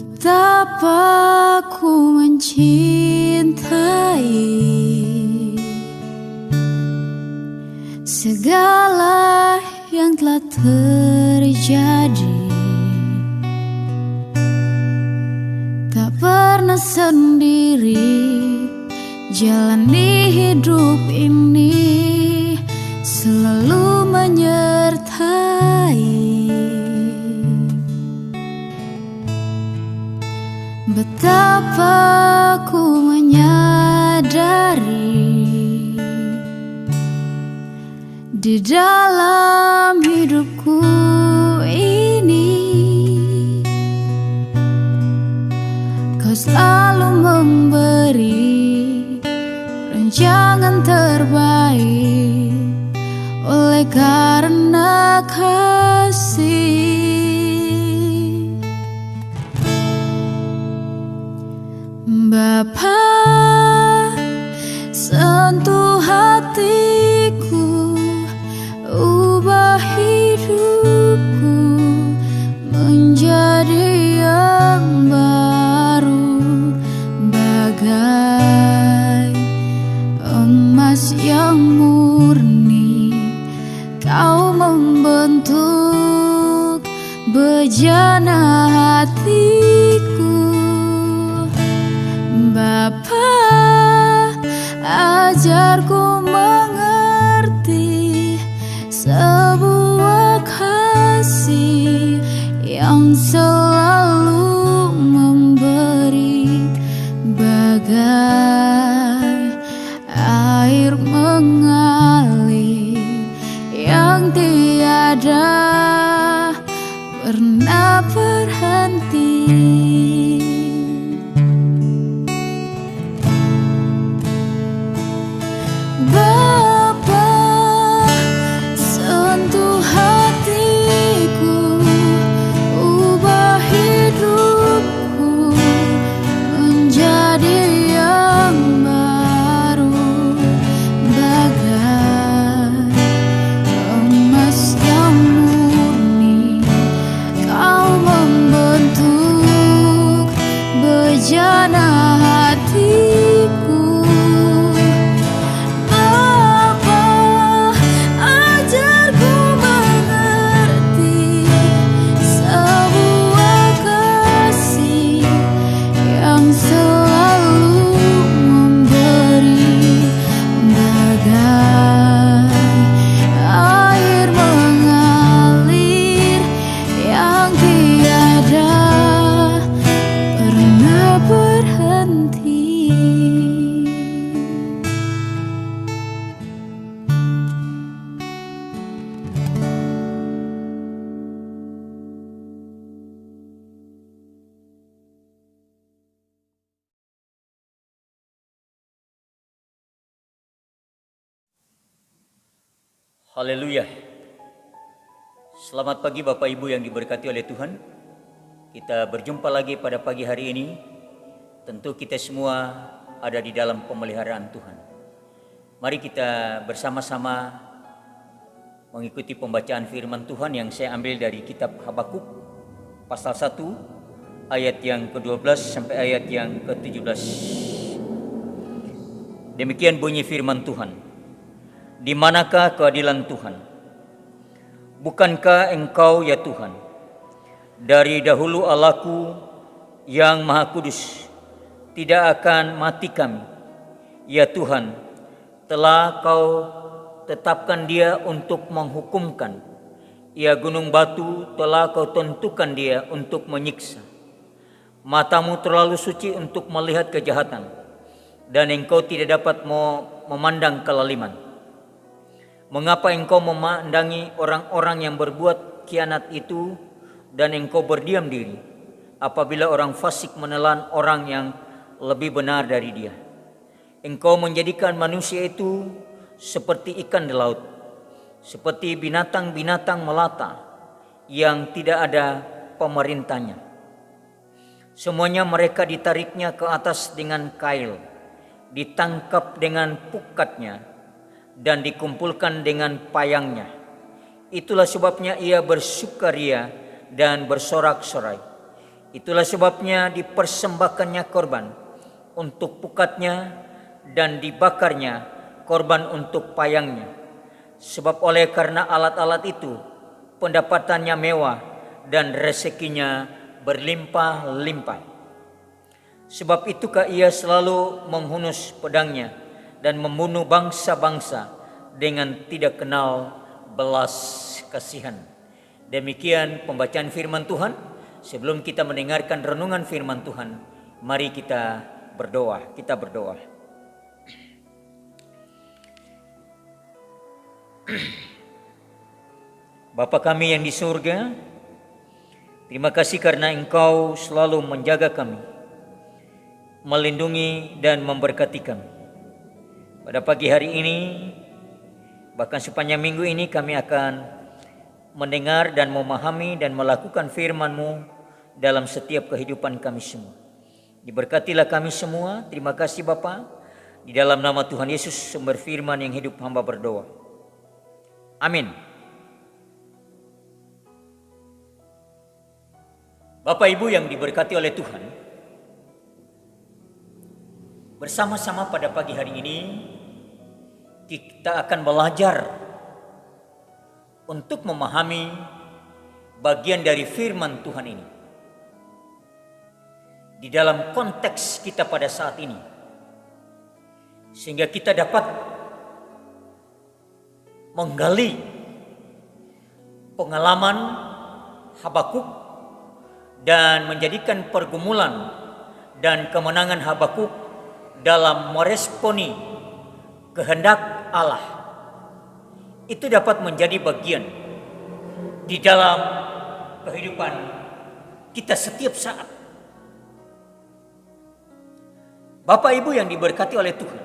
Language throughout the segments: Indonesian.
Betapa ku mencintai segala yang telah terjadi. Tak pernah sendiri jalani hidup ini, selalu menyertai. Betapa ku menyadari di dalam hidupku ini Kau selalu memberi rancangan terbaik oleh karena kasih. Bapa, sentuh hatiku, ubah hidupku menjadi yang baru, bagai emas yang murni. Kau membentuk bejana hatiku. Bapa, ajarku mengerti sebuah kasih yang selalu memberi, bagai air mengalir yang tiada pernah berhenti. Bapa, sentuh hatiku, ubah hidupku menjadi yang baru, bagai emas yang murni. Kau membentuk bejana hatiku. Haleluya. Selamat pagi Bapak Ibu yang diberkati oleh Tuhan. Kita berjumpa lagi pada pagi hari ini. Tentu kita semua ada di dalam pemeliharaan Tuhan. Mari kita bersama-sama mengikuti pembacaan firman Tuhan yang saya ambil dari kitab Habakuk pasal 1 ayat yang ke-12 sampai ayat yang ke-17. Demikian bunyi firman Tuhan. Di manakah keadilan Tuhan? Bukankah Engkau ya Tuhan, dari dahulu Allahku yang Maha Kudus, tidak akan mati kami. Ya Tuhan, telah Kau tetapkan dia untuk menghukumkan. Ya gunung batu, telah Kau tentukan dia untuk menyiksa. Matamu terlalu suci untuk melihat kejahatan, dan Engkau tidak dapat memandang kelaliman. Mengapa Engkau memandangi orang-orang yang berbuat khianat itu, dan Engkau berdiam diri apabila orang fasik menelan orang yang lebih benar dari dia? Engkau menjadikan manusia itu seperti ikan di laut, seperti binatang-binatang melata yang tidak ada pemerintahnya. Semuanya mereka ditariknya ke atas dengan kail, ditangkap dengan pukatnya, dan dikumpulkan dengan payangnya. Itulah sebabnya ia bersukaria dan bersorak-sorai. Itulah sebabnya dipersembahkannya korban untuk pukatnya dan dibakarnya korban untuk payangnya. Sebab oleh karena alat-alat itu pendapatannya mewah dan rezekinya berlimpah-limpah. Sebab itukah ia selalu menghunus pedangnya dan membunuh bangsa-bangsa dengan tidak kenal belas kasihan. Demikian pembacaan firman Tuhan. Sebelum kita mendengarkan renungan firman Tuhan, mari kita berdoa. Kita berdoa. Bapa kami yang di surga, terima kasih karena Engkau selalu menjaga kami, melindungi dan memberkati kami. Pada pagi hari ini, bahkan sepanjang minggu ini kami akan mendengar dan memahami dan melakukan firman-Mu dalam setiap kehidupan kami semua. Diberkatilah kami semua. Terima kasih Bapa. Di dalam nama Tuhan Yesus sumber firman yang hidup hamba berdoa. Amin. Bapak Ibu yang diberkati oleh Tuhan, bersama-sama pada pagi hari ini kita akan belajar untuk memahami bagian dari firman Tuhan ini di dalam konteks kita pada saat ini, sehingga kita dapat menggali pengalaman Habakuk dan menjadikan pergumulan dan kemenangan Habakuk dalam meresponi kehendak Allah. Itu dapat menjadi bagian di dalam kehidupan kita setiap saat. Bapak Ibu yang diberkati oleh Tuhan,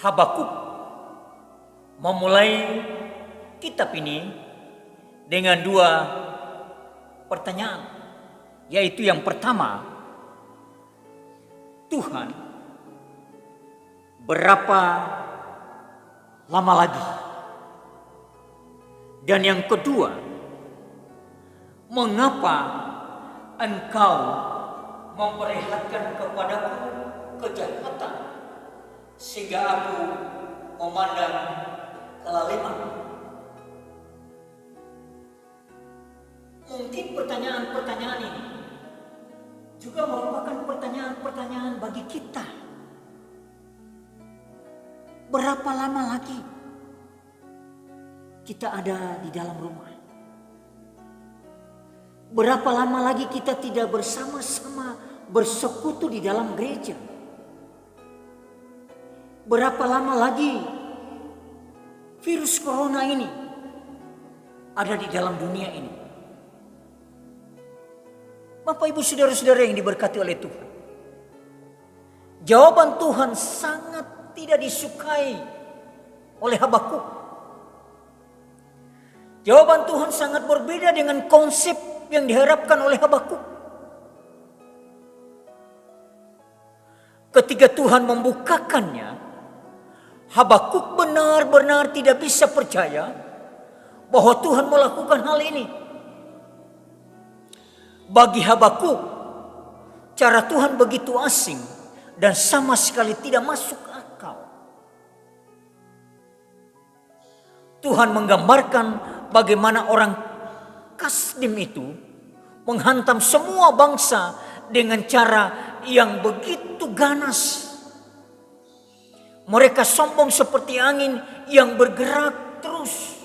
Habakuk memulai kitab ini dengan dua pertanyaan, yaitu yang pertama, Tuhan, berapa lama lagi? Dan yang kedua, mengapa Engkau memperlihatkan kepadaku kejahatan sehingga aku memandang kelaliman? Mungkin pertanyaan-pertanyaan ini juga merupakan pertanyaan-pertanyaan bagi kita. Berapa lama lagi kita ada di dalam rumah? Berapa lama lagi kita tidak bersama-sama bersekutu di dalam gereja? Berapa lama lagi virus corona ini ada di dalam dunia ini? Bapak Ibu saudara-saudara yang diberkati oleh Tuhan, jawaban Tuhan sangat tidak disukai oleh Habakuk. Jawaban Tuhan sangat berbeda dengan konsep yang diharapkan oleh Habakuk. Ketika Tuhan membukakannya, Habakuk benar-benar tidak bisa percaya bahwa Tuhan melakukan hal ini. Bagi Habakuk, cara Tuhan begitu asing dan sama sekali tidak masuk akal. Tuhan menggambarkan bagaimana orang Kasdim itu menghantam semua bangsa dengan cara yang begitu ganas. Mereka sombong seperti angin yang bergerak terus.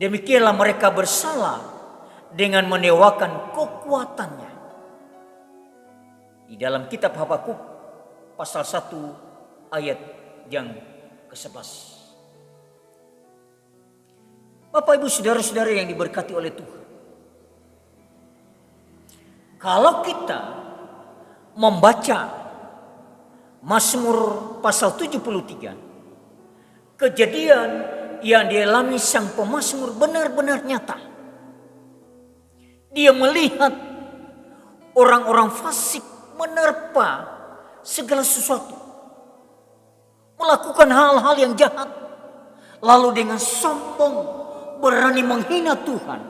Demikianlah mereka bersalah dengan menewakan kekuatannya. Di dalam kitab Habakuk pasal 1 ayat yang ke-11. Bapak Ibu saudara-saudara yang diberkati oleh Tuhan, kalau kita membaca Mazmur pasal 73, kejadian yang dialami sang pemazmur benar-benar nyata. Dia melihat orang-orang fasik menerpa segala sesuatu, melakukan hal-hal yang jahat, lalu dengan sombong berani menghina Tuhan,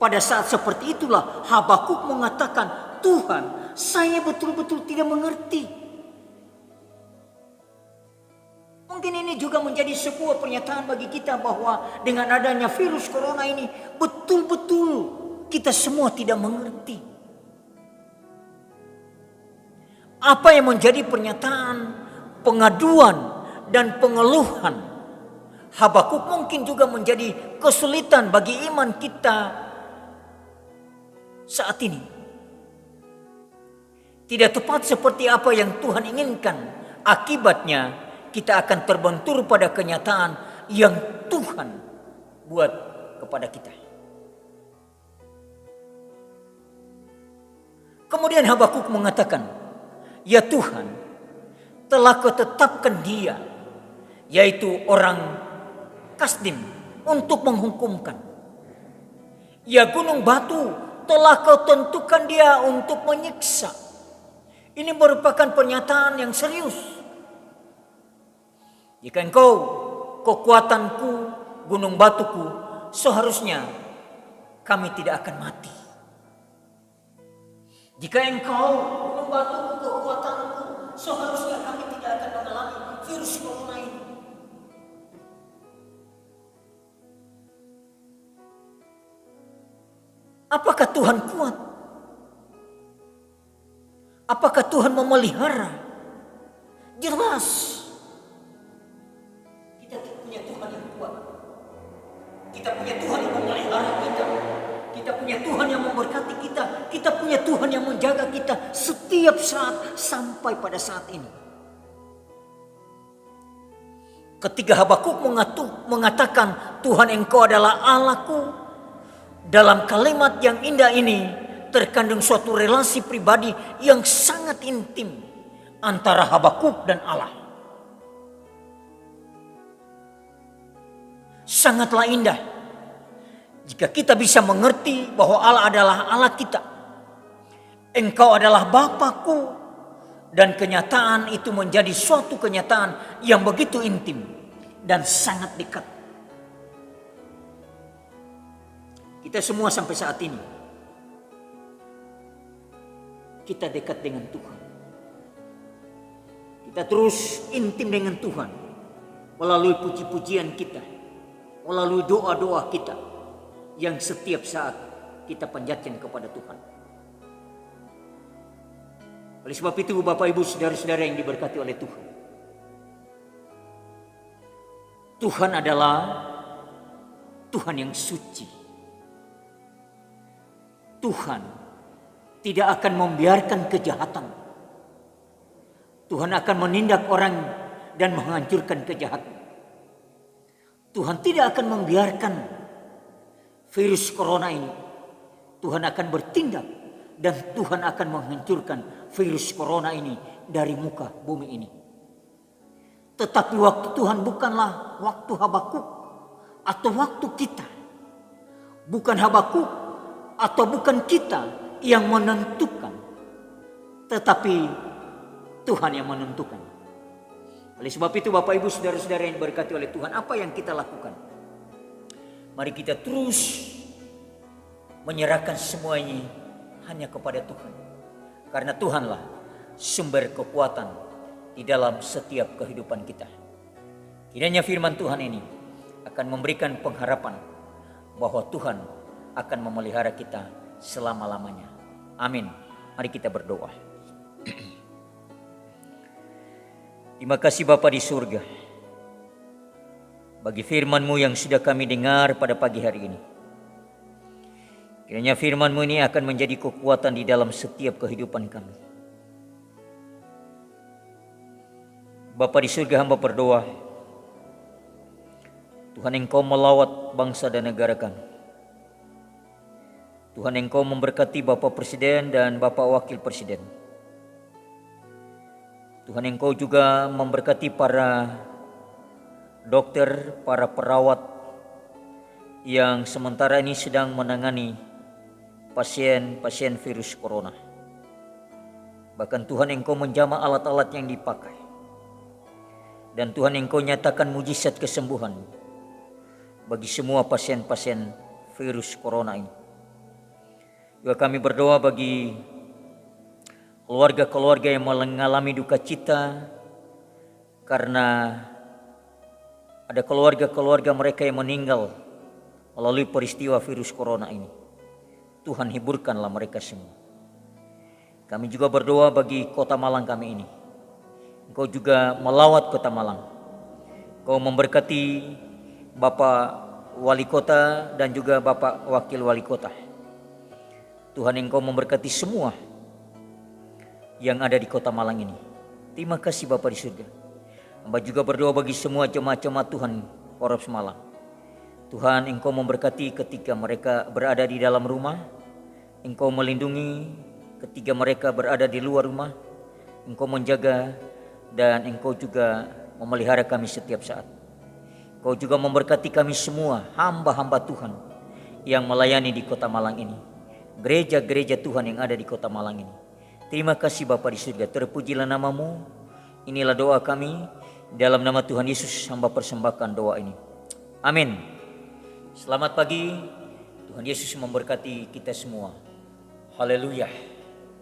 Pada saat seperti itulah Habakuk mengatakan, Tuhan, saya betul-betul tidak mengerti. Mungkin ini juga menjadi sebuah pernyataan bagi kita bahwa dengan adanya virus corona ini betul-betul kita semua tidak mengerti. Apa yang menjadi pernyataan, pengaduan dan pengeluhan Habakuk mungkin juga menjadi kesulitan bagi iman kita saat ini. Tidak tepat seperti apa yang Tuhan inginkan. Akibatnya kita akan terbentur pada kenyataan yang Tuhan buat kepada kita. Kemudian Habakuk mengatakan, ya Tuhan, telah Kau tetapkan dia, yaitu orang Kasdim, untuk menghukumkan. Ya gunung batu, telah Kau tentukan dia untuk menyiksa. Ini merupakan pernyataan yang serius. Jika Engkau kekuatanku, gunung batuku, seharusnya kami tidak akan mati. Jika Engkau gunung batuku, kekuatanku, seharusnya kami tidak akan mengalami virus corona ini. Apakah Tuhan kuat? Apakah Tuhan memelihara? Jelas. Kita punya Tuhan yang kuat. Kita punya Tuhan yang memelihara kita. Kita punya Tuhan yang memberkati kita. Kita punya Tuhan yang menjaga kita setiap saat sampai pada saat ini. Ketika Habakuk mengatakan Tuhan Engkau adalah Allahku, dalam kalimat yang indah ini terkandung suatu relasi pribadi yang sangat intim antara Habakuk dan Allah. Sangatlah indah jika kita bisa mengerti bahwa Allah adalah Allah kita. Engkau adalah Bapakku, dan kenyataan itu menjadi suatu kenyataan yang begitu intim dan sangat dekat. Kita semua sampai saat ini kita dekat dengan Tuhan. Kita terus intim dengan Tuhan melalui puji-pujian kita, melalui doa-doa kita yang setiap saat kita panjatkan kepada Tuhan. Oleh sebab itu Bapak Ibu saudara-saudara yang diberkati oleh Tuhan, Tuhan adalah Tuhan yang suci. Tuhan tidak akan membiarkan kejahatan. Tuhan akan menindak orang dan menghancurkan kejahatan. Tuhan tidak akan membiarkan virus corona ini. Tuhan akan bertindak dan Tuhan akan menghancurkan virus corona ini dari muka bumi ini. Tetapi waktu Tuhan bukanlah waktu Habakuk atau waktu kita. Bukan Habakuk atau bukan kita yang menentukan, tetapi Tuhan yang menentukan. Oleh sebab itu Bapak Ibu saudara-saudara yang diberkati oleh Tuhan, apa yang kita lakukan? Mari kita terus menyerahkan semuanya hanya kepada Tuhan. Karena Tuhanlah sumber kekuatan di dalam setiap kehidupan kita. Kiranya firman Tuhan ini akan memberikan pengharapan bahwa Tuhan akan memelihara kita selama-lamanya. Amin. Mari kita berdoa. Terima kasih Bapa di surga, bagi firman-Mu yang sudah kami dengar pada pagi hari ini. Kiranya firman-Mu ini akan menjadi kekuatan di dalam setiap kehidupan kami. Bapa di surga, hamba berdoa, Tuhan Engkau melawat bangsa dan negara kami. Tuhan Engkau memberkati Bapak Presiden dan Bapak Wakil Presiden. Tuhan Engkau juga memberkati para dokter, para perawat yang sementara ini sedang menangani pasien-pasien virus corona. Bahkan Tuhan Engkau menjamah alat-alat yang dipakai. Dan Tuhan Engkau nyatakan mujizat kesembuhan bagi semua pasien-pasien virus corona ini. Juga kami berdoa bagi keluarga-keluarga yang mengalami duka cita karena ada keluarga-keluarga mereka yang meninggal melalui peristiwa virus corona ini. Tuhan, hiburkanlah mereka semua. Kami juga berdoa bagi kota Malang kami ini. Engkau juga melawat kota Malang. Engkau memberkati Bapak Wali Kota dan juga Bapak Wakil Wali Kota. Tuhan, Engkau memberkati semua yang ada di kota Malang ini. Terima kasih Bapa di surga. Hamba juga berdoa bagi semua jemaat-jemaat Tuhan Korps Malang. Tuhan, Engkau memberkati ketika mereka berada di dalam rumah. Engkau melindungi ketika mereka berada di luar rumah. Engkau menjaga dan Engkau juga memelihara kami setiap saat. Engkau juga memberkati kami semua, hamba-hamba Tuhan yang melayani di kota Malang ini. Gereja-gereja Tuhan yang ada di kota Malang ini. Terima kasih Bapa di surga, terpujilah nama-Mu. Inilah doa kami, dalam nama Tuhan Yesus hamba persembahkan doa ini. Amin. Selamat pagi, Tuhan Yesus memberkati kita semua. Haleluya.